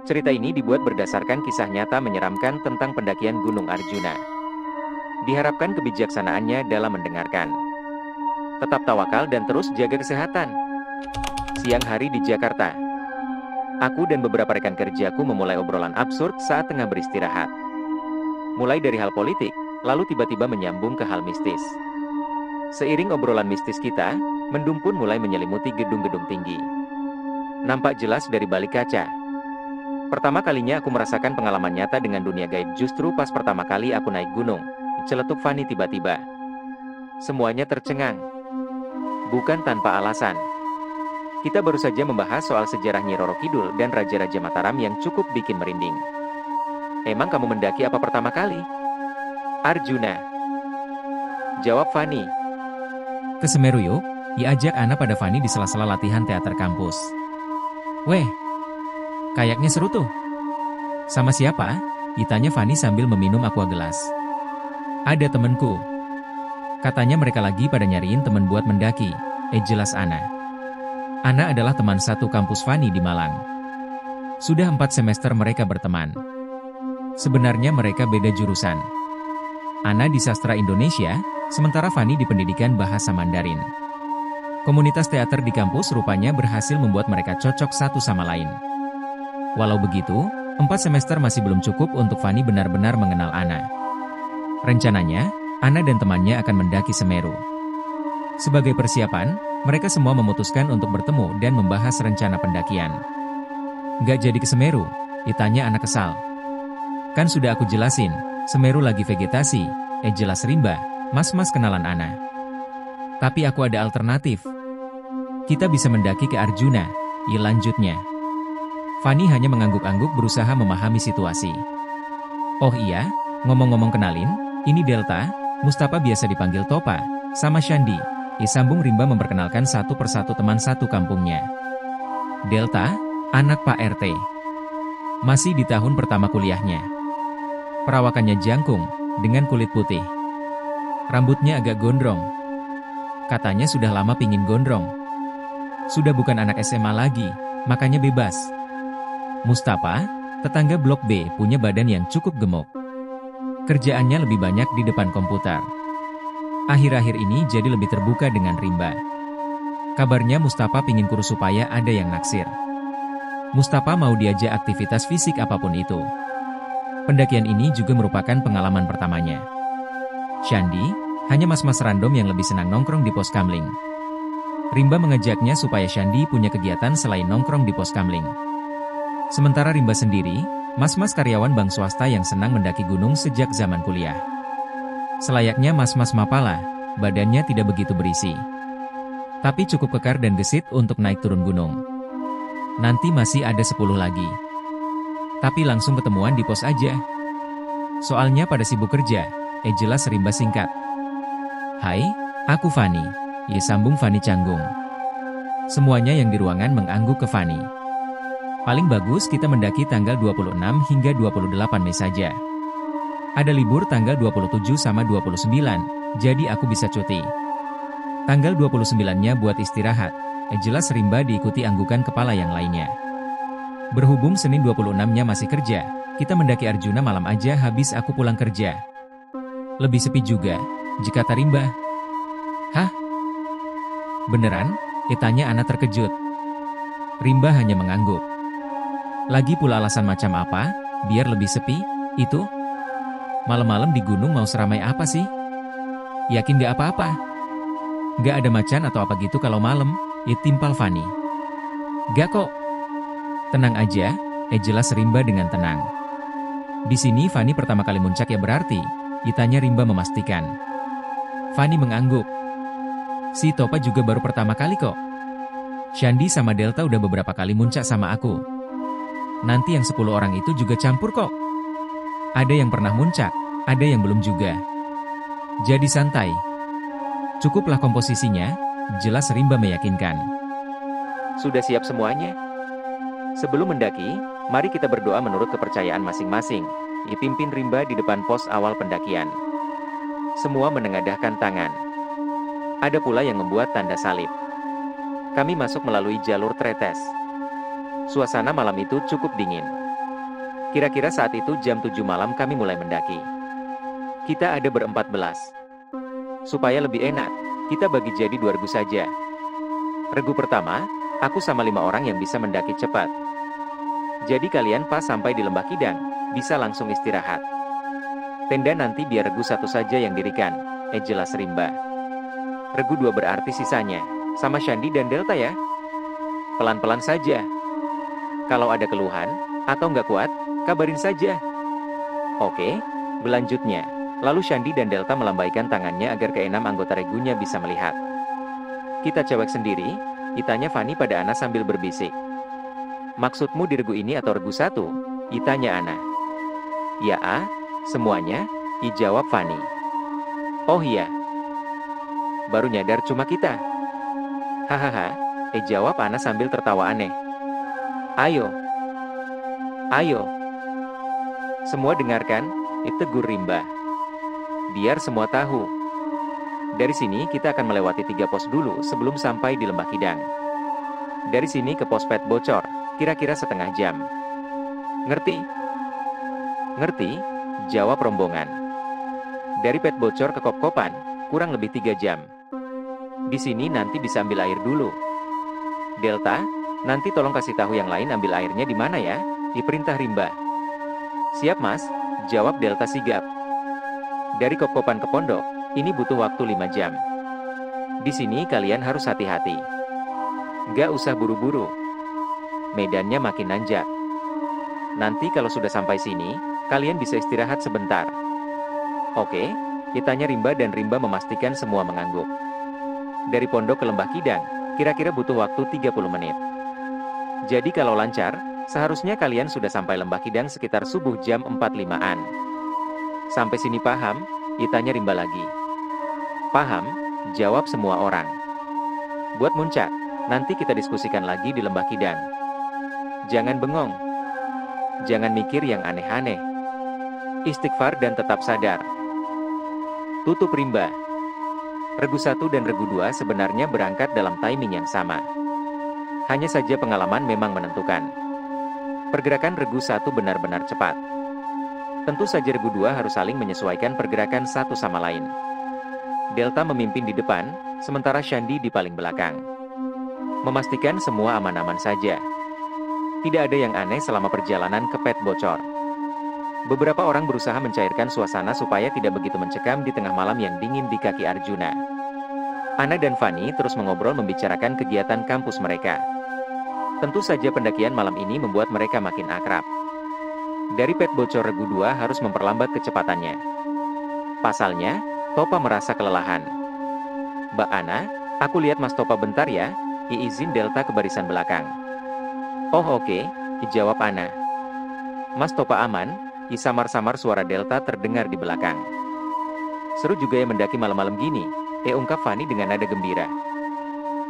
Cerita ini dibuat berdasarkan kisah nyata menyeramkan tentang pendakian Gunung Arjuna. Diharapkan kebijaksanaannya dalam mendengarkan. Tetap tawakal dan terus jaga kesehatan. Siang hari di Jakarta. Aku dan beberapa rekan kerjaku memulai obrolan absurd saat tengah beristirahat. Mulai dari hal politik, lalu tiba-tiba menyambung ke hal mistis. Seiring obrolan mistis kita, mendung pun mulai menyelimuti gedung-gedung tinggi. Nampak jelas dari balik kaca. Pertama kalinya aku merasakan pengalaman nyata dengan dunia gaib justru pas pertama kali aku naik gunung. Celetuk Fani tiba-tiba. Semuanya tercengang. Bukan tanpa alasan. Kita baru saja membahas soal sejarah Nyi Roro Kidul dan Raja-Raja Mataram yang cukup bikin merinding. Emang kamu mendaki apa pertama kali? Arjuna. Jawab Fani. Ke Semeru yuk, diajak Ana pada Fani di sela-sela latihan teater kampus. Weh, kayaknya seru tuh. Sama siapa? Ditanya Fani sambil meminum aqua gelas. Ada temenku. Katanya mereka lagi pada nyariin temen buat mendaki. Jelas Ana. Ana adalah teman satu kampus Fani di Malang. Sudah 4 semester mereka berteman. Sebenarnya mereka beda jurusan. Ana di sastra Indonesia, sementara Fani di pendidikan bahasa Mandarin. Komunitas teater di kampus rupanya berhasil membuat mereka cocok satu sama lain. Walau begitu, 4 semester masih belum cukup untuk Fani benar-benar mengenal Ana. Rencananya, Ana dan temannya akan mendaki Semeru. Sebagai persiapan, mereka semua memutuskan untuk bertemu dan membahas rencana pendakian. Gak jadi ke Semeru? Ditanya Ana kesal. Kan sudah aku jelasin, Semeru lagi vegetasi. Jelas rimba, mas-mas kenalan Ana. Tapi aku ada alternatif. Kita bisa mendaki ke Arjuna, lanjutnya. Fani hanya mengangguk-angguk berusaha memahami situasi. Oh iya, ngomong-ngomong kenalin, ini Delta, Mustafa biasa dipanggil Topa, sama Shandi. Sambung Rimba memperkenalkan satu persatu teman satu kampungnya. Delta, anak Pak RT. Masih di tahun pertama kuliahnya. Perawakannya jangkung, dengan kulit putih. Rambutnya agak gondrong. Katanya sudah lama pingin gondrong. Sudah bukan anak SMA lagi, makanya bebas. Mustafa, tetangga Blok B, punya badan yang cukup gemuk. Kerjaannya lebih banyak di depan komputer. Akhir-akhir ini jadi lebih terbuka dengan Rimba. Kabarnya Mustafa pingin kurus supaya ada yang naksir. Mustafa mau diajak aktivitas fisik apapun itu. Pendakian ini juga merupakan pengalaman pertamanya. Shandi, hanya mas-mas random yang lebih senang nongkrong di pos kamling. Rimba mengajaknya supaya Shandi punya kegiatan selain nongkrong di pos kamling. Sementara Rimba sendiri, mas-mas karyawan bank swasta yang senang mendaki gunung sejak zaman kuliah. Selayaknya mas-mas Mapala, badannya tidak begitu berisi. Tapi cukup kekar dan gesit untuk naik turun gunung. Nanti masih ada 10 lagi. Tapi langsung ketemuan di pos aja. Soalnya pada sibuk kerja, jelas Rimba singkat. Hai, aku Fani. Sambung Fani canggung. Semuanya yang di ruangan mengangguk ke Fani. Paling bagus kita mendaki tanggal 26 hingga 28 Mei saja. Ada libur tanggal 27 sama 29, jadi aku bisa cuti. Tanggal 29-nya buat istirahat. Jelas Rimba diikuti anggukan kepala yang lainnya. Berhubung Senin 26-nya masih kerja, kita mendaki Arjuna malam aja habis aku pulang kerja. Lebih sepi juga, jika Rimba. Hah? Beneran? Tanya Ana terkejut. Rimba hanya mengangguk. Lagi pula alasan macam apa, biar lebih sepi, itu? Malam-malam di gunung mau seramai apa sih? Yakin gak apa-apa? Gak ada macan atau apa gitu kalau malam, timpal Fani. Gak kok. Tenang aja, jelas Rimba dengan tenang. Di sini Fani pertama kali muncak ya berarti, ditanya Rimba memastikan. Fani mengangguk. Si Topa juga baru pertama kali kok. Shandi sama Delta udah beberapa kali muncak sama aku. Nanti yang 10 orang itu juga campur kok. Ada yang pernah muncak, ada yang belum juga. Jadi santai. Cukuplah komposisinya, jelas Rimba meyakinkan. Sudah siap semuanya? Sebelum mendaki, mari kita berdoa menurut kepercayaan masing-masing. Dipimpin Rimba di depan pos awal pendakian. Semua menengadahkan tangan. Ada pula yang membuat tanda salib. Kami masuk melalui jalur tretes. Suasana malam itu cukup dingin. Kira-kira saat itu jam 7 malam kami mulai mendaki. Kita ada ber-14. Supaya lebih enak, kita bagi jadi 2 regu saja. Regu pertama, aku sama 5 orang yang bisa mendaki cepat. Jadi kalian pas sampai di Lembah Kidang, bisa langsung istirahat. Tenda nanti biar regu 1 saja yang dirikan, jelas Rimba. Regu 2 berarti sisanya, sama Shandi dan Delta ya. Pelan-pelan saja. Kalau ada keluhan, atau nggak kuat, kabarin saja. Oke, berlanjutnya. Lalu Shandi dan Delta melambaikan tangannya agar keenam anggota regunya bisa melihat. Kita cewek sendiri, itanya Fanny pada Ana sambil berbisik. Maksudmu di regu ini atau regu 1? Itanya Ana. Ya semuanya, jawab Fanny. Oh iya. Baru nyadar cuma kita. Hahaha, jawab Ana sambil tertawa aneh. Ayo. Ayo. Semua dengarkan, tegur Rimba. Biar semua tahu. Dari sini kita akan melewati 3 pos dulu sebelum sampai di Lembah Kidang. Dari sini ke pos pet bocor, kira-kira setengah jam. Ngerti? Ngerti, jawab rombongan. Dari pet bocor ke Kop-Kopan, kurang lebih 3 jam. Di sini nanti bisa ambil air dulu. Delta, nanti tolong kasih tahu yang lain ambil airnya di mana ya, diperintah Rimba. Siap mas, jawab Delta sigap. Dari Kop-Kopan ke pondok, ini butuh waktu 5 jam. Di sini kalian harus hati-hati. Gak usah buru-buru. Medannya makin nanjak. Nanti kalau sudah sampai sini, kalian bisa istirahat sebentar. Oke, ditanya Rimba dan Rimba memastikan semua mengangguk. Dari pondok ke Lembah Kidang, kira-kira butuh waktu 30 menit. Jadi kalau lancar, seharusnya kalian sudah sampai Lembah Kidang sekitar subuh jam 4.5-an. Sampai sini paham? Ditanya Rimba lagi. Paham, jawab semua orang. Buat muncak, nanti kita diskusikan lagi di Lembah Kidang. Jangan bengong. Jangan mikir yang aneh-aneh. Istighfar dan tetap sadar. Tutup Rimba. Regu 1 dan regu 2 sebenarnya berangkat dalam timing yang sama. Hanya saja pengalaman memang menentukan. Pergerakan regu 1 benar-benar cepat. Tentu saja regu 2 harus saling menyesuaikan pergerakan satu sama lain. Delta memimpin di depan, sementara Shandi di paling belakang. Memastikan semua aman-aman saja. Tidak ada yang aneh selama perjalanan ke pet bocor. Beberapa orang berusaha mencairkan suasana supaya tidak begitu mencekam di tengah malam yang dingin di kaki Arjuna. Ana dan Fanny terus mengobrol membicarakan kegiatan kampus mereka. Tentu saja pendakian malam ini membuat mereka makin akrab. Dari pet bocor regu 2 harus memperlambat kecepatannya. Pasalnya, Topa merasa kelelahan. Mbak Ana, aku lihat Mas Topa bentar ya, izin Delta ke barisan belakang. Oh oke, dijawab Ana. Mas Topa aman, samar-samar suara Delta terdengar di belakang. Seru juga ya mendaki malam-malam gini, ungkap Fanny dengan nada gembira.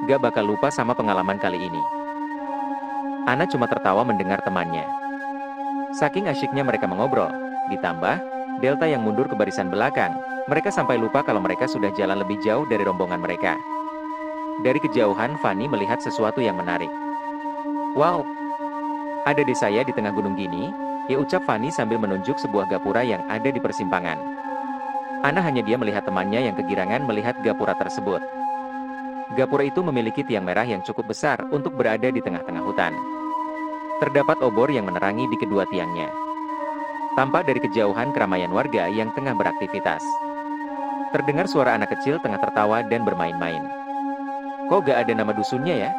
Gak bakal lupa sama pengalaman kali ini. Ana cuma tertawa mendengar temannya. Saking asyiknya mereka mengobrol, ditambah Delta yang mundur ke barisan belakang, mereka sampai lupa kalau mereka sudah jalan lebih jauh dari rombongan mereka. Dari kejauhan Fanny melihat sesuatu yang menarik. Wow, ada desa ya di tengah gunung gini, ucap Fanny sambil menunjuk sebuah gapura yang ada di persimpangan. Ana hanya dia melihat temannya yang kegirangan melihat gapura tersebut. Gapura itu memiliki tiang merah yang cukup besar untuk berada di tengah-tengah hutan. Terdapat obor yang menerangi di kedua tiangnya. Tampak dari kejauhan keramaian warga yang tengah beraktivitas. Terdengar suara anak kecil tengah tertawa dan bermain-main. Kok gak ada nama dusunnya ya?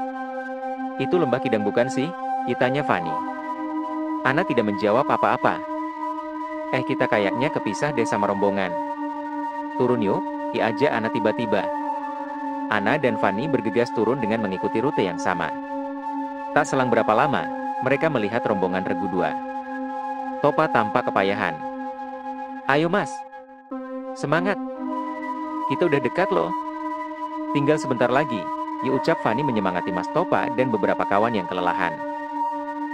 Itu Lembah Kidang bukan sih? Ditanya Fanny. Ana tidak menjawab apa-apa. Kita kayaknya kepisah deh sama rombongan. Turun yuk, diajak Ana tiba-tiba. Ana dan Fanny bergegas turun dengan mengikuti rute yang sama. Tak selang berapa lama, mereka melihat rombongan regu 2. Topa tampak kepayahan. Ayo mas. Semangat. Kita udah dekat loh. Tinggal sebentar lagi, ucap Fanny menyemangati Mas Topa dan beberapa kawan yang kelelahan.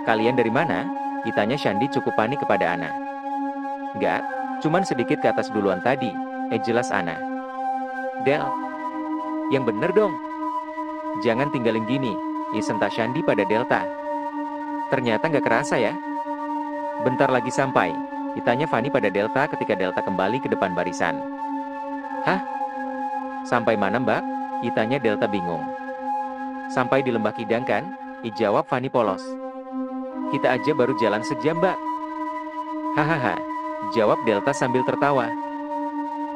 Kalian dari mana? Ditanya Shandi cukup panik kepada Ana. Enggak, cuman sedikit ke atas duluan tadi, jelas Ana. Del, yang bener dong. Jangan tinggalin gini, sentak Shandi pada Delta. Ternyata nggak kerasa ya. Bentar lagi sampai, ditanya Fani pada Delta ketika Delta kembali ke depan barisan. Hah? Sampai mana Mbak? Ditanya Delta bingung. Sampai di Lembah Kidang kan? Dijawab Fani polos. Kita aja baru jalan sejam Mbak. Hahaha, jawab Delta sambil tertawa.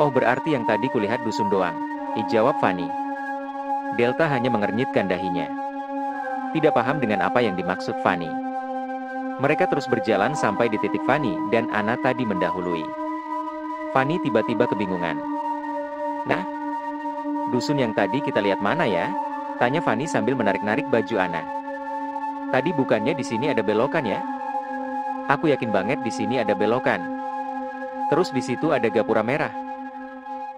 Oh berarti yang tadi kulihat dusun doang, dijawab Fani. Delta hanya mengernyitkan dahinya. Tidak paham dengan apa yang dimaksud Fani. Mereka terus berjalan sampai di titik Fani dan Ana tadi mendahului. Fani tiba-tiba kebingungan. Nah, dusun yang tadi kita lihat mana ya? Tanya Fani sambil menarik-narik baju Ana. Tadi bukannya di sini ada belokan ya? Aku yakin banget di sini ada belokan. Terus di situ ada gapura merah.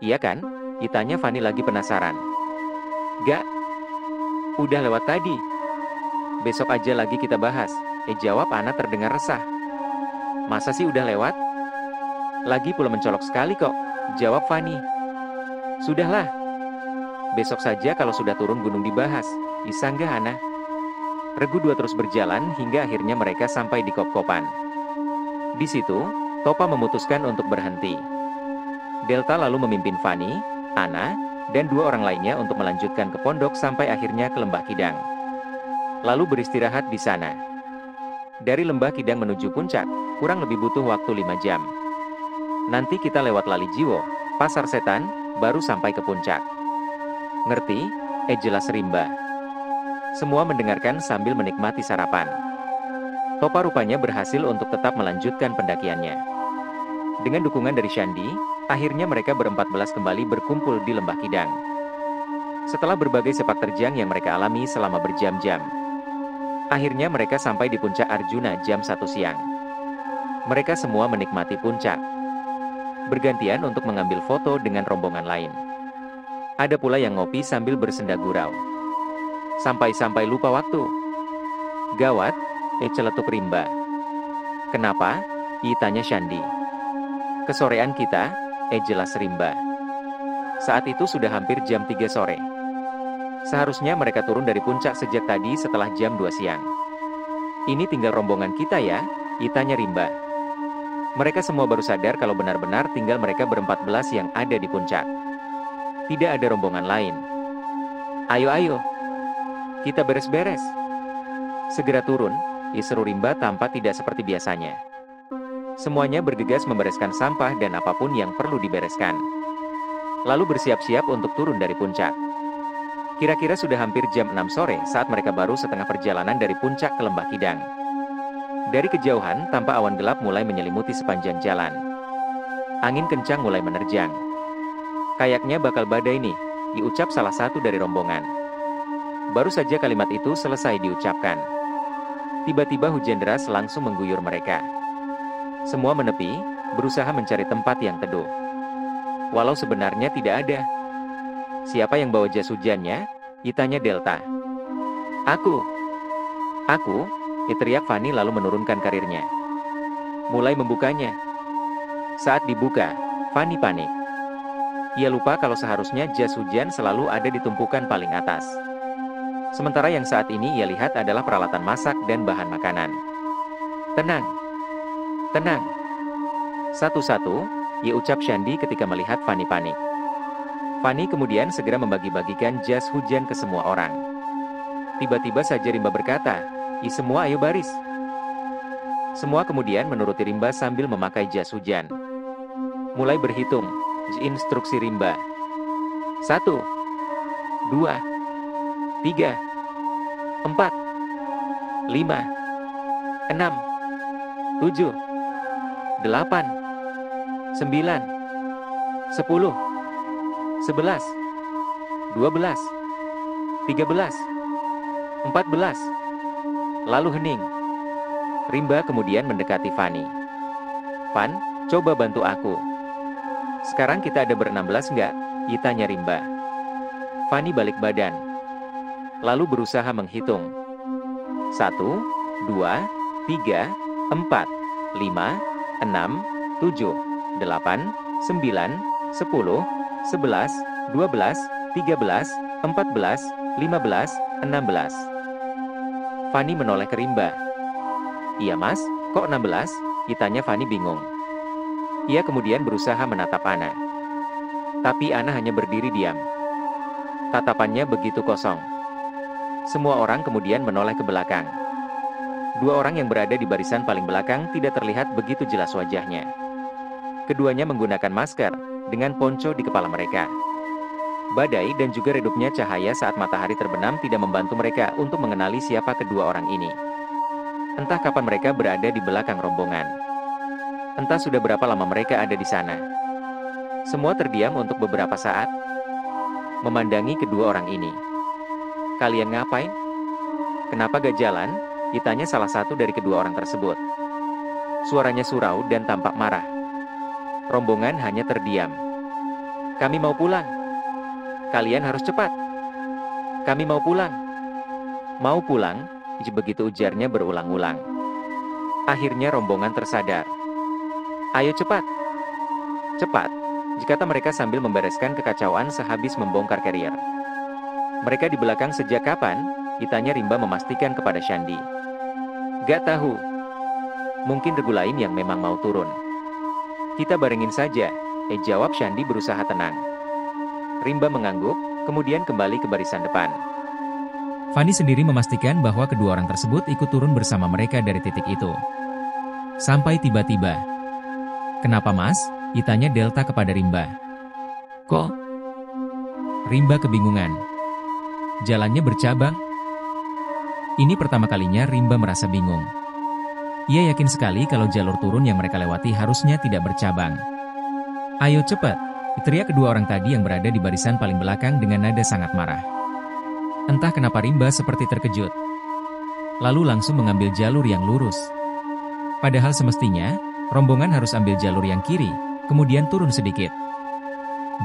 Iya kan? Ditanya Fani lagi penasaran. Gak. Udah lewat tadi. Besok aja lagi kita bahas. Jawab Ana terdengar resah. Masa sih udah lewat? Lagi pula mencolok sekali kok. Jawab Fani. Sudahlah. Besok saja kalau sudah turun gunung dibahas. Isanggah Ana? Regu dua terus berjalan hingga akhirnya mereka sampai di Kop-Kopan. Di situ, Topa memutuskan untuk berhenti. Delta lalu memimpin Fani, Ana, dan dua orang lainnya untuk melanjutkan ke pondok sampai akhirnya ke Lembah Kidang. Lalu beristirahat di sana. Dari Lembah Kidang menuju puncak, kurang lebih butuh waktu 5 jam. Nanti kita lewat Lali Jiwo, Pasar Setan, baru sampai ke puncak. Ngerti? Jelas Rimba. Semua mendengarkan sambil menikmati sarapan. Topa rupanya berhasil untuk tetap melanjutkan pendakiannya. Dengan dukungan dari Shandi, akhirnya mereka ber-14 kembali berkumpul di Lembah Kidang. Setelah berbagai sepak terjang yang mereka alami selama berjam-jam, akhirnya mereka sampai di puncak Arjuna jam 1 siang. Mereka semua menikmati puncak. Bergantian untuk mengambil foto dengan rombongan lain. Ada pula yang ngopi sambil bersenda gurau. Sampai-sampai lupa waktu. Gawat, celetuk Rimba. Kenapa? Tanya Shandi. Kesorean kita, jelas Rimba. Saat itu sudah hampir jam 3 sore. Seharusnya mereka turun dari puncak sejak tadi setelah jam 2 siang. Ini tinggal rombongan kita ya? Tanya Rimba. Mereka semua baru sadar kalau benar-benar tinggal mereka ber-14 yang ada di puncak. Tidak ada rombongan lain. Ayo, kita beres-beres. Segera turun, seru Rimba tanpa tidak seperti biasanya. Semuanya bergegas membereskan sampah dan apapun yang perlu dibereskan. Lalu bersiap-siap untuk turun dari puncak. Kira-kira sudah hampir jam 6 sore saat mereka baru setengah perjalanan dari puncak ke Lembah Kidang. Dari kejauhan, tampak awan gelap mulai menyelimuti sepanjang jalan. Angin kencang mulai menerjang. Kayaknya bakal badai nih, diucap salah satu dari rombongan. Baru saja kalimat itu selesai diucapkan. Tiba-tiba hujan deras langsung mengguyur mereka. Semua menepi, berusaha mencari tempat yang teduh. Walau sebenarnya tidak ada. Siapa yang bawa jas hujannya? Tanya Delta. Aku, teriak Fani lalu menurunkan karirnya. Mulai membukanya. Saat dibuka, Fani panik. Ia lupa kalau seharusnya jas hujan selalu ada di tumpukan paling atas. Sementara yang saat ini ia lihat adalah peralatan masak dan bahan makanan. Tenang. Satu-satu, ia ucap Shandi ketika melihat Fani panik. Fani kemudian segera membagi-bagikan jas hujan ke semua orang. Tiba-tiba saja Rimba berkata, semua ayo baris. Semua kemudian menuruti Rimba sambil memakai jas hujan. Mulai berhitung, instruksi Rimba. 1, 2, 3, 4, 5, 6, 7, 8, 9, 10, 11, 12, 13, 14. Lalu hening. Rimba kemudian mendekati Fani. Fan, coba bantu aku. Sekarang kita ada ber-16 nggak? Tanya Rimba. Fani balik badan. Lalu berusaha menghitung. 1, 2, 3, 4, 5, 6, 7, 8, 9, 10, 11, 12, 13, 14, 15, 16. Fani menoleh ke Rimba. Iya mas, kok 16? Tanya Fani bingung. Ia kemudian berusaha menatap Ana. Tapi Ana hanya berdiri diam. Tatapannya begitu kosong. Semua orang kemudian menoleh ke belakang. Dua orang yang berada di barisan paling belakang tidak terlihat begitu jelas wajahnya. Keduanya menggunakan masker, dengan ponco di kepala mereka. Badai dan juga redupnya cahaya saat matahari terbenam tidak membantu mereka untuk mengenali siapa kedua orang ini. Entah kapan mereka berada di belakang rombongan. Entah sudah berapa lama mereka ada di sana. Semua terdiam untuk beberapa saat, memandangi kedua orang ini. Kalian ngapain? Kenapa gak jalan? Tanya salah satu dari kedua orang tersebut. Suaranya surau dan tampak marah. Rombongan hanya terdiam. Kami mau pulang. Kalian harus cepat. Kami mau pulang. Mau pulang? Begitu ujarnya berulang-ulang. Akhirnya rombongan tersadar. Ayo cepat. Cepat, kata mereka sambil membereskan kekacauan sehabis membongkar karier. Mereka di belakang sejak kapan? Tanya Rimba memastikan kepada Shandi. Gak tahu. Mungkin regu lain yang memang mau turun. Kita barengin saja, jawab Shandi berusaha tenang. Rimba mengangguk, kemudian kembali ke barisan depan. Fani sendiri memastikan bahwa kedua orang tersebut ikut turun bersama mereka dari titik itu. Sampai tiba-tiba. Kenapa mas? Tanya Delta kepada Rimba. Kok? Rimba kebingungan. Jalannya bercabang? Ini pertama kalinya Rimba merasa bingung. Ia yakin sekali kalau jalur turun yang mereka lewati harusnya tidak bercabang. Ayo cepat, teriak kedua orang tadi yang berada di barisan paling belakang dengan nada sangat marah. Entah kenapa Rimba seperti terkejut. Lalu langsung mengambil jalur yang lurus. Padahal semestinya, rombongan harus ambil jalur yang kiri, kemudian turun sedikit.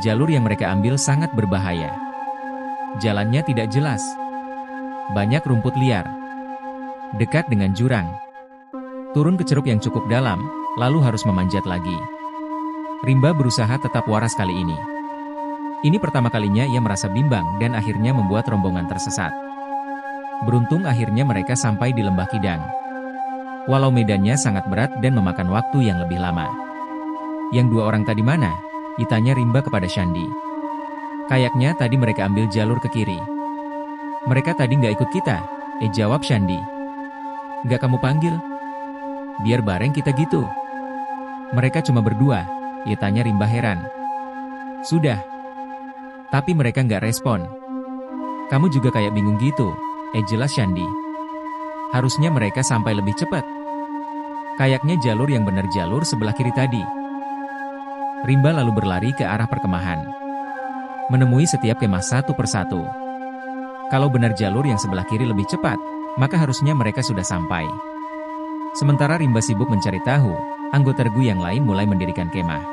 Jalur yang mereka ambil sangat berbahaya. Jalannya tidak jelas. Banyak rumput liar. Dekat dengan jurang. Turun ke ceruk yang cukup dalam, lalu harus memanjat lagi. Rimba berusaha tetap waras kali ini. Ini pertama kalinya ia merasa bimbang dan akhirnya membuat rombongan tersesat. Beruntung akhirnya mereka sampai di lembah Kidang. Walau medannya sangat berat dan memakan waktu yang lebih lama. Yang dua orang tadi mana? Tanya Rimba kepada Shandi. Kayaknya tadi mereka ambil jalur ke kiri. Mereka tadi nggak ikut kita, jawab Shandi. Nggak kamu panggil? Biar bareng kita gitu. Mereka cuma berdua, tanya Rimba heran. Sudah. Tapi mereka nggak respon. Kamu juga kayak bingung gitu, jelas Shandi. Harusnya mereka sampai lebih cepat. Kayaknya jalur yang benar jalur sebelah kiri tadi. Rimba lalu berlari ke arah perkemahan. Menemui setiap kemah satu persatu. Kalau benar jalur yang sebelah kiri lebih cepat, maka harusnya mereka sudah sampai. Sementara Rimba sibuk mencari tahu, anggota regu yang lain mulai mendirikan kemah.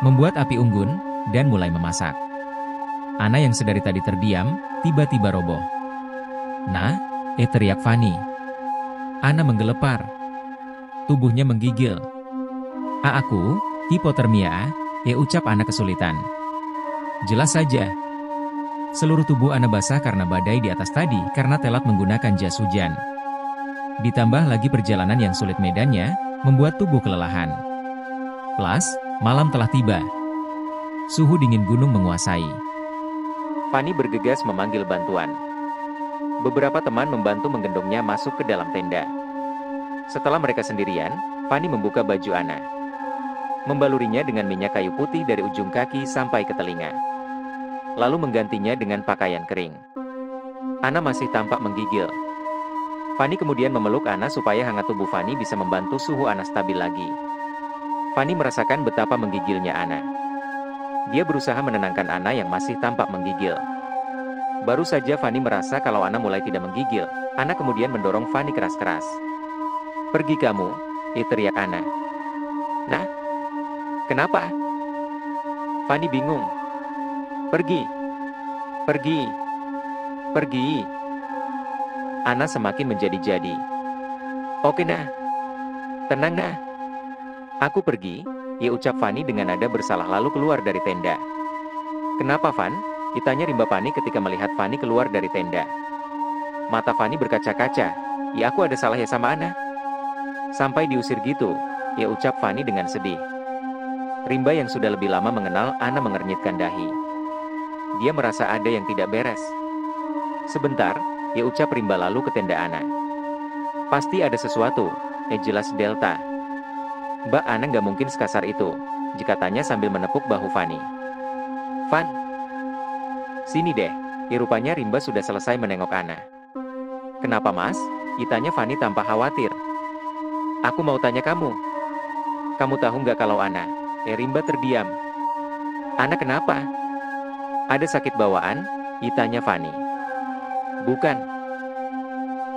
Membuat api unggun, dan mulai memasak. Ana yang sedari tadi terdiam, tiba-tiba roboh. Nah, teriak Fani. Ana menggelepar. Tubuhnya menggigil. Aku, hipotermia, ucap Ana kesulitan. Jelas saja. Seluruh tubuh Ana basah karena badai di atas tadi karena telat menggunakan jas hujan. Ditambah lagi perjalanan yang sulit medannya, membuat tubuh kelelahan. Plus, malam telah tiba. Suhu dingin gunung menguasai. Fani bergegas memanggil bantuan. Beberapa teman membantu menggendongnya masuk ke dalam tenda. Setelah mereka sendirian, Fani membuka baju Ana. Membalurinya dengan minyak kayu putih dari ujung kaki sampai ke telinga. Lalu menggantinya dengan pakaian kering. Ana masih tampak menggigil. Fani kemudian memeluk Ana supaya hangat tubuh Fani bisa membantu suhu Ana stabil lagi. Fani merasakan betapa menggigilnya Ana. Dia berusaha menenangkan Ana yang masih tampak menggigil. Baru saja Fani merasa kalau Ana mulai tidak menggigil, Ana kemudian mendorong Fani keras-keras. Pergi kamu, teriak Ana. Nah, kenapa? Fani bingung. Pergi. Pergi. Pergi. Ana semakin menjadi-jadi. Oke nah. Tenang nah. Aku pergi, ucap Fani dengan nada bersalah lalu keluar dari tenda. Kenapa Van? Tanya Rimba panik ketika melihat Fani keluar dari tenda. Mata Fani berkaca-kaca. Aku ada salah ya sama Ana? Sampai diusir gitu, ya ucap Fani dengan sedih. Rimba yang sudah lebih lama mengenal Ana mengernyitkan dahi. Dia merasa ada yang tidak beres. Sebentar, ya ucap Rimba lalu ke tenda Ana. Pasti ada sesuatu, jelas Delta. Mbak Ana nggak mungkin sekasar itu, jika tanya sambil menepuk bahu Fani. Van, sini deh, rupanya Rimba sudah selesai menengok Ana. Kenapa mas? Tanya Fani tanpa khawatir. Aku mau tanya kamu. Kamu tahu nggak kalau Ana? Rimba terdiam. Ana kenapa? Ada sakit bawaan? Tanya Fani. Bukan.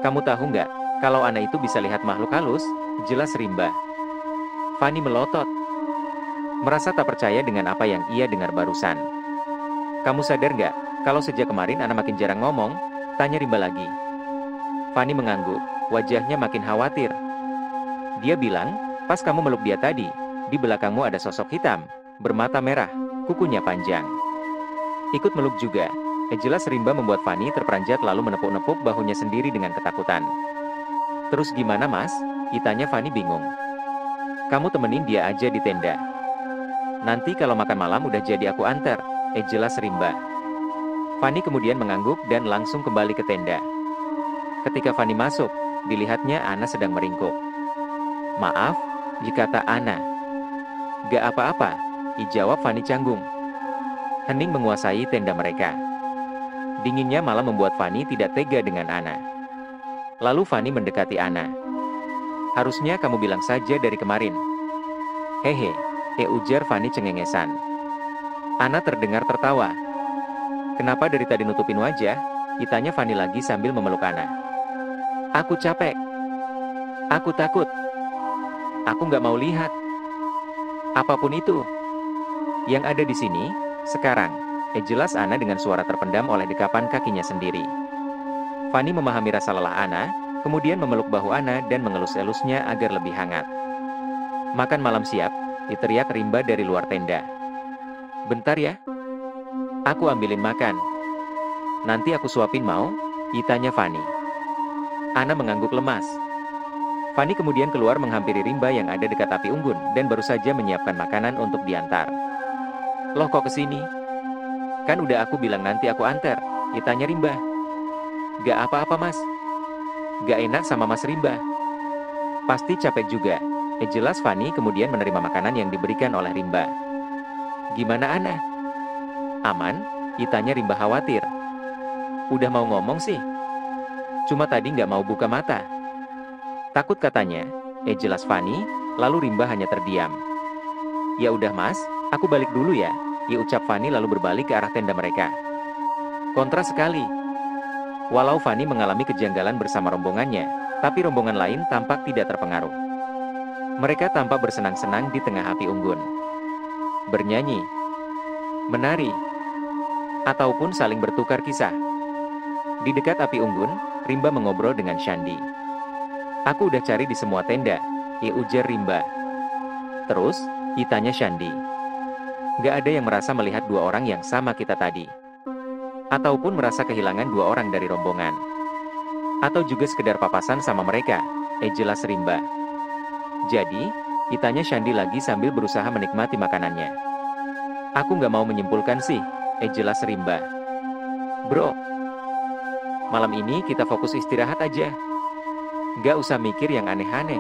Kamu tahu nggak, kalau Ana itu bisa lihat makhluk halus? Jelas Rimba. Fani melotot. Merasa tak percaya dengan apa yang ia dengar barusan. Kamu sadar nggak, kalau sejak kemarin Ana makin jarang ngomong? Tanya Rimba lagi. Fani mengangguk, wajahnya makin khawatir. Dia bilang, pas kamu meluk dia tadi, di belakangmu ada sosok hitam, bermata merah, kukunya panjang. Ikut meluk juga. Jelas Rimba membuat Fani terperanjat lalu menepuk-nepuk bahunya sendiri dengan ketakutan. Terus gimana mas? Tanya Fani bingung. Kamu temenin dia aja di tenda. Nanti kalau makan malam udah jadi aku antar. Jelas Rimba. Fani kemudian mengangguk dan langsung kembali ke tenda. Ketika Fani masuk, dilihatnya Ana sedang meringkuk. Maaf, kata Ana. Gak apa-apa, jawab Fani canggung. Hening menguasai tenda mereka. Dinginnya malah membuat Fani tidak tega dengan Ana. Lalu Fani mendekati Ana. Harusnya kamu bilang saja dari kemarin. Hehe, ujar Fani cengengesan. Ana terdengar tertawa. Kenapa dari tadi nutupin wajah? Tanya Fani lagi sambil memeluk Ana. Aku capek. Aku takut. Aku nggak mau lihat. Apapun itu. Yang ada di sini, sekarang. Jelas Ana dengan suara terpendam oleh dekapan kakinya sendiri. Fani memahami rasa lelah Ana, kemudian memeluk bahu Ana dan mengelus-elusnya agar lebih hangat. Makan malam siap, teriak Rimba dari luar tenda. Bentar ya. Aku ambilin makan. Nanti aku suapin mau? Tanya Fani. Ana mengangguk lemas. Fani kemudian keluar menghampiri Rimba yang ada dekat api unggun dan baru saja menyiapkan makanan untuk diantar. Loh kok kesini? Kan udah aku bilang nanti aku antar, tanya Rimba. Gak apa-apa mas. Gak enak sama mas Rimba. Pasti capek juga. Jelas Fani kemudian menerima makanan yang diberikan oleh Rimba. Gimana Ana? Aman? Tanya Rimba khawatir. Udah mau ngomong sih. Cuma tadi nggak mau buka mata. Takut katanya. Jelas Fani, lalu Rimba hanya terdiam. Ya udah mas, aku balik dulu ya. Ucap Fani lalu berbalik ke arah tenda mereka. Kontra sekali. Walau Fani mengalami kejanggalan bersama rombongannya, tapi rombongan lain tampak tidak terpengaruh. Mereka tampak bersenang-senang di tengah api unggun. Bernyanyi, menari, ataupun saling bertukar kisah. Di dekat api unggun, Rimba mengobrol dengan Shandi. Aku udah cari di semua tenda, ujar Rimba. Terus, tanya Shandi. Gak ada yang merasa melihat dua orang yang sama kita tadi. Ataupun merasa kehilangan dua orang dari rombongan. Atau juga sekedar papasan sama mereka, jelas Rimba. Jadi, tanya Shandi lagi sambil berusaha menikmati makanannya. Aku gak mau menyimpulkan sih, jelas Rimba. Bro, malam ini kita fokus istirahat aja. Gak usah mikir yang aneh-aneh.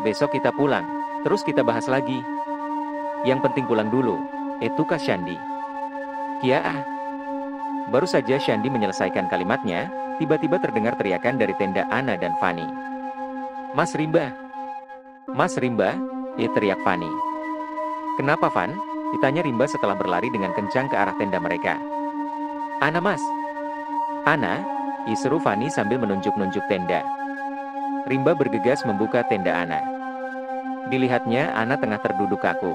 Besok kita pulang, terus kita bahas lagi. Yang penting pulang dulu, tukar Shandi. Ya ah. Baru saja Shandi menyelesaikan kalimatnya, tiba-tiba terdengar teriakan dari tenda Ana dan Fani. Mas Rimba. Mas Rimba, teriak Fani. Kenapa Van? Tanya Rimba setelah berlari dengan kencang ke arah tenda mereka. Ana mas. Ana, seru Fani sambil menunjuk-nunjuk tenda. Rimba bergegas membuka tenda Ana. Dilihatnya Ana tengah terduduk kaku.